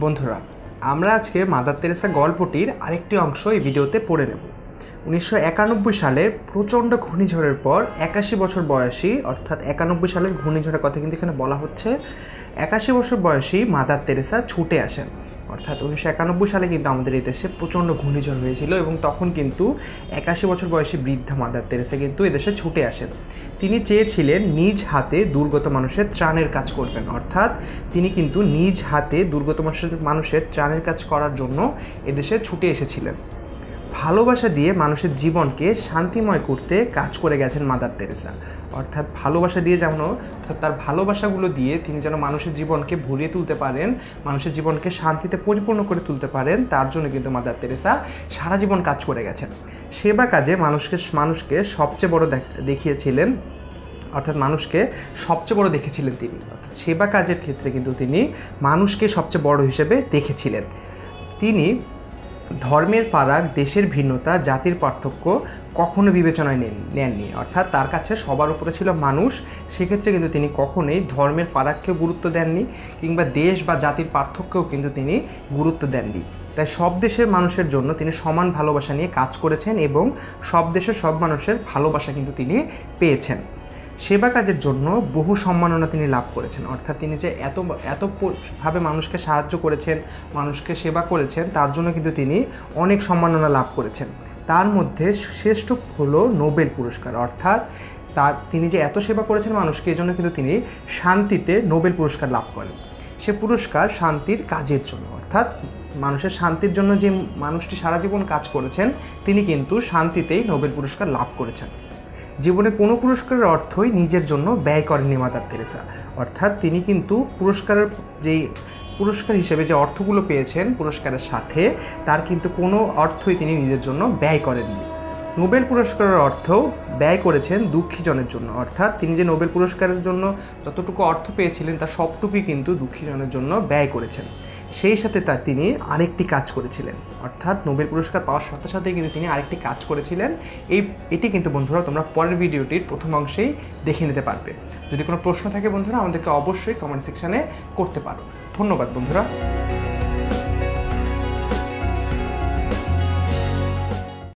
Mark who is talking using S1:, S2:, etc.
S1: বন্ধুরা, আমরা আজকে মাদার তেরেসা গল্পটির আরেকটি অংশ এই ভিডিওতে পড়ে নেব। 1991 সালের প্রচণ্ড ঘূর্ণিঝড়ের পর 81 বছর বয়সী, অর্থাৎ 91 সালের ঘূর্ণিঝড়ের কথা কিন্তু এখানে বলা হচ্ছে। 81 বছর বয়সী মাদার তেরেসা ছুটে আসেন। অর্থাৎ 1991 সালে কিন্তু আমাদের এই দেশে প্রচণ্ড ঘূর্ণিঝড় হয়েছিল এবং তখন কিন্তু 81 বছর বয়সী বৃদ্ধা মাদার তেরেসা কিন্তু এদেশে ছুটে আসেন। তিনি চেয়েছিলেন নিজ হাতে দুর্গত মানুষের ত্রাণের কাজ করবেন, অর্থাৎ তিনি কিন্তু নিজ হাতে দুর্গত মানুষের ত্রাণের কাজ করার জন্য এদেশে ছুটে এসেছিলেন। ভালোবাসা দিয়ে মানুষের জীবনকে শান্তিময় করতে কাজ করে গেছেন মাদার তেরেসা। অর্থাৎ ভালোবাসা দিয়ে যেন, অর্থাৎ তার ভালোবাসাগুলো দিয়ে তিনি যেন মানুষের জীবনকে ভরিয়ে তুলতে পারেন, মানুষের জীবনকে শান্তিতে পরিপূর্ণ করে তুলতে পারেন, তার জন্য কিন্তু মাদার তেরেসা সারা জীবন কাজ করে গেছেন। সেবা কাজে মানুষকে সবচেয়ে বড় দেখিয়েছিলেন, অর্থাৎ মানুষকে সবচেয়ে বড় দেখেছিলেন তিনি। অর্থাৎ সেবা কাজের ক্ষেত্রে কিন্তু তিনি মানুষকে সবচেয়ে বড় হিসেবে দেখেছিলেন। তিনি ধর্মের ফারাক, দেশের ভিন্নতা, জাতির পার্থক্য কখনো বিবেচনায় নেননি। অর্থাৎ তার কাছে সবার উপরে ছিল মানুষ। সেক্ষেত্রে কিন্তু তিনি কখনোই ধর্মের ফারাককেও গুরুত্ব দেননি, কিংবা দেশ বা জাতির পার্থক্যও কিন্তু তিনি গুরুত্ব দেননি। তাই সব দেশের মানুষের জন্য তিনি সমান ভালোবাসা নিয়ে কাজ করেছেন এবং সব দেশের সব মানুষের ভালোবাসা কিন্তু তিনি পেয়েছেন। সেবা কাজের জন্য বহু সম্মাননা তিনি লাভ করেছেন। অর্থাৎ তিনি যে এতভাবে মানুষকে সাহায্য করেছেন, মানুষকে সেবা করেছেন, তার জন্য কিন্তু তিনি অনেক সম্মাননা লাভ করেছেন। তার মধ্যে শ্রেষ্ঠ হলো নোবেল পুরস্কার। অর্থাৎ তিনি যে এত সেবা করেছেন মানুষকে, এই জন্য কিন্তু তিনি শান্তিতে নোবেল পুরস্কার লাভ করেন। সে পুরস্কার শান্তির কাজের জন্য, অর্থাৎ মানুষের শান্তির জন্য যে মানুষটি সারা জীবন কাজ করেছেন, তিনি কিন্তু শান্তিতেই নোবেল পুরস্কার লাভ করেছেন। জীবনে কোনো পুরস্কারের অর্থই নিজের জন্য ব্যয় করেননি মাদার তেরেসা। অর্থাৎ তিনি কিন্তু পুরস্কার হিসেবে যে অর্থগুলো পেয়েছেন পুরস্কারের সাথে, তার কিন্তু কোনো অর্থই তিনি নিজের জন্য ব্যয় করেননি। নোবেল পুরস্কারের অর্থ ব্যয় করেছেন দুঃখীজনের জন্য। অর্থাৎ তিনি যে নোবেল পুরস্কারের জন্য যতটুকু অর্থ পেয়েছিলেন, তার সবটুকুই কিন্তু দুঃখীজনের জন্য ব্যয় করেছেন। সেই সাথে তিনি আরেকটি কাজ করেছিলেন, অর্থাৎ নোবেল পুরস্কার পাওয়ার সাথে সাথে কিন্তু তিনি আরেকটি কাজ করেছিলেন। এটি কিন্তু বন্ধুরা তোমরা পরের ভিডিওটির প্রথম অংশেই দেখে নিতে পারবে। যদি কোনো প্রশ্ন থাকে বন্ধুরা, আমাদেরকে অবশ্যই কমেন্ট সেকশানে করতে পারো। ধন্যবাদ বন্ধুরা।